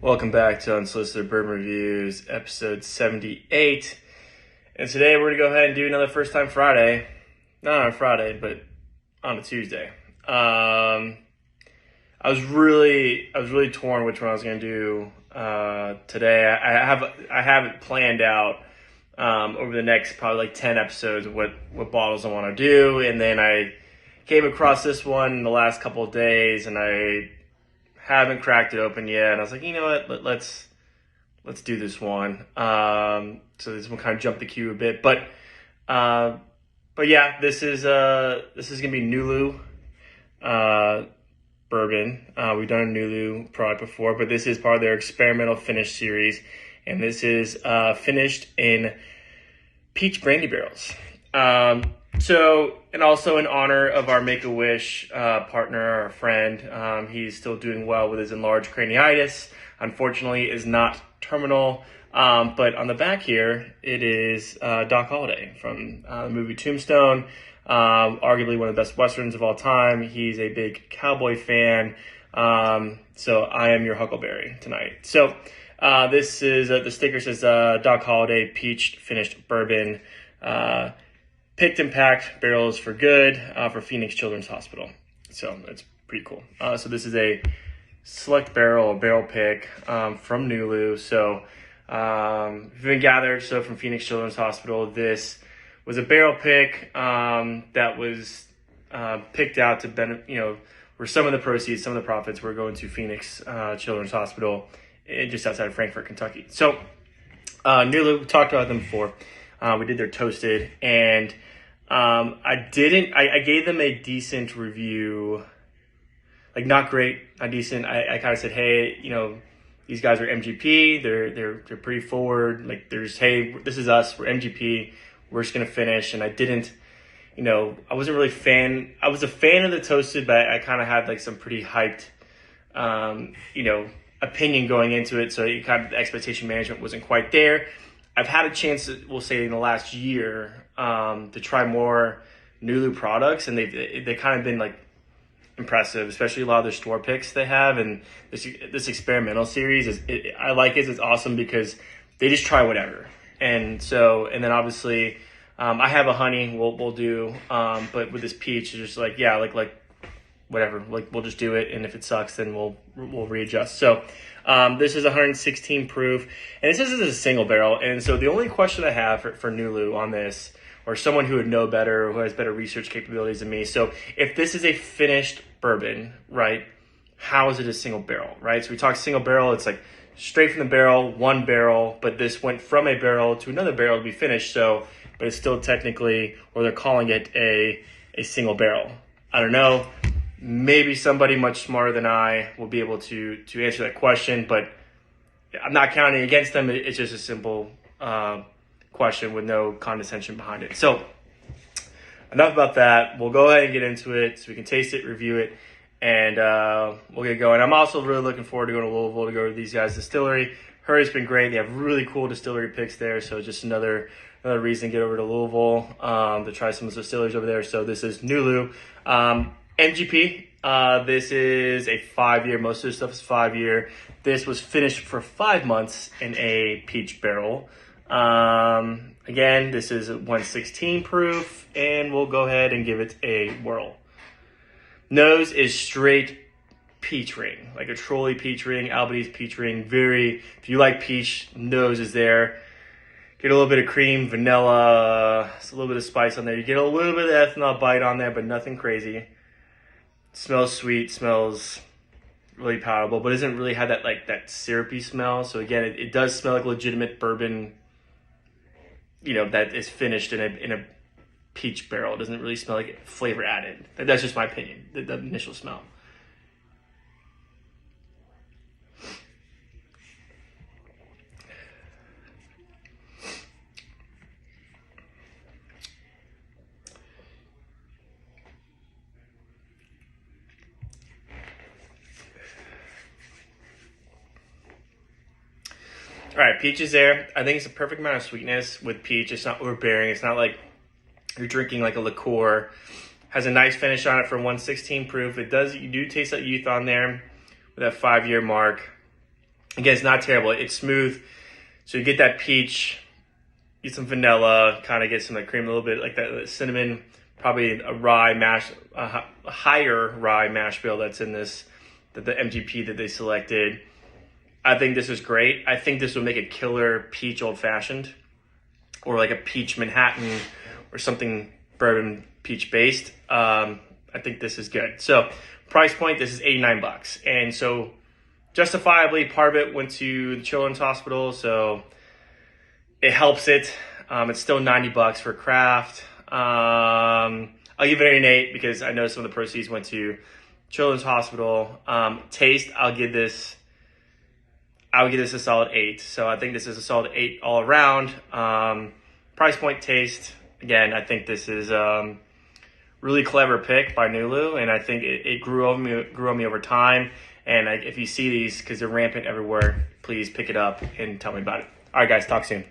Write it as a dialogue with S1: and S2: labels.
S1: Welcome back to Unsolicited Bourbon Reviews, episode 78. And today we're going to go ahead and do another First Time Friday. Not on a Friday, but on a Tuesday. I was really torn which one I was going to do today. I have it planned out over the next probably like 10 episodes of what bottles I want to do. And then I came across this one in the last couple of days, and I haven't cracked it open yet. And I was like, you know what, let's do this one. So this one kind of jumped the queue a bit, but yeah, this is gonna be Nulu bourbon. We've done a Nulu product before, but this is part of their experimental finish series, and this is finished in peach brandy barrels. So, and also in honor of our Make-A-Wish partner, our friend, he's still doing well with his enlarged craniitis. Unfortunately, is not terminal. But on the back here, it is Doc Holliday from the movie Tombstone, arguably one of the best Westerns of all time. He's a big cowboy fan. So I am your Huckleberry tonight. So this is, the sticker says Doc Holliday Peach Finished Bourbon. Picked and packed barrels for good for Phoenix Children's Hospital. So that's pretty cool. So this is a select barrel pick from Nulu. So we've been gathered. So from Phoenix Children's Hospital, this was a barrel pick that was picked out to benefit, where some of the proceeds, some of the profits were going to Phoenix Children's Hospital just outside of Frankfort, Kentucky. So Nulu, we talked about them before. We did their toasted, and I gave them a decent review, like not great, not decent. I kind of said, hey, these guys are MGP. They're pretty forward. Like hey, this is us. We're MGP. We're just gonna finish. And I didn't, I wasn't really fan. I was a fan of the toasted, but I kind of had like some pretty hyped, opinion going into it. So the expectation management wasn't quite there. I've had a chance, we'll say, in the last year to try more Nulu products, and they've kind of been like impressive, especially a lot of their store picks they have. And this experimental series I like it. It's awesome because they just try whatever. And then obviously I have a honey we'll do, but with this peach, it's just like, yeah, like whatever, like we'll just do it, and if it sucks, then we'll readjust. So this is 116 proof, and this is a single barrel. And so the only question I have for Nulu on this, or someone who would know better, or who has better research capabilities than me, so if this is a finished bourbon, right, how is it a single barrel, right? So we talk single barrel, it's like straight from the barrel, one barrel, but this went from a barrel to another barrel to be finished. So, but it's still technically, or they're calling it a single barrel. I don't know. Maybe somebody much smarter than I will be able to answer that question, but I'm not counting against them. It's just a simple question with no condescension behind it. So enough about that. We'll go ahead and get into it so we can taste it, review it, and we'll get going. I'm also really looking forward to going to Louisville to go to these guys' distillery. Heard it's been great. They have really cool distillery picks there, so just another reason to get over to Louisville to try some of the distilleries over there. So this is Nulu. MGP, this is a 5-year. Most of this stuff is 5-year. This was finished for 5 months in a peach barrel. Again, this is 116 proof, and we'll go ahead and give it a whirl. Nose is straight peach ring, like a Trolley peach ring, Albanese peach ring. If you like peach, nose is there. Get a little bit of cream, vanilla, a little bit of spice on there. You get a little bit of ethanol bite on there, but nothing crazy. Smells sweet, smells really palatable, but doesn't really have that syrupy smell. So again, it does smell like legitimate bourbon, that is finished in a peach barrel. It doesn't really smell like flavor added. That's just my opinion, the initial smell. All right, peach is there. I think it's a perfect amount of sweetness with peach. It's not overbearing. It's not like you're drinking like a liqueur. Has a nice finish on it for 116 proof. You do taste that youth on there with that 5-year mark. Again, it's not terrible. It's smooth. So you get that peach, get some vanilla, kind of get some like cream, a little bit like that cinnamon, probably a rye mash, a higher rye mash bill that's in this, the MGP that they selected. I think this is great. I think this will make a killer peach old fashioned, or like a peach Manhattan or something bourbon peach based. I think this is good. So price point, this is $89. And so justifiably, part of it went to the Children's Hospital, so it helps it. It's still $90 for craft. I'll give it an 8 because I know some of the proceeds went to Children's Hospital. Taste, I would give this a solid 8. So I think this is a solid 8 all around. Price point, taste, again, I think this is really clever pick by Nulu, and I think it grew on me over time. And if you see these, because they're rampant everywhere, please pick it up and tell me about it. All right, guys, talk soon.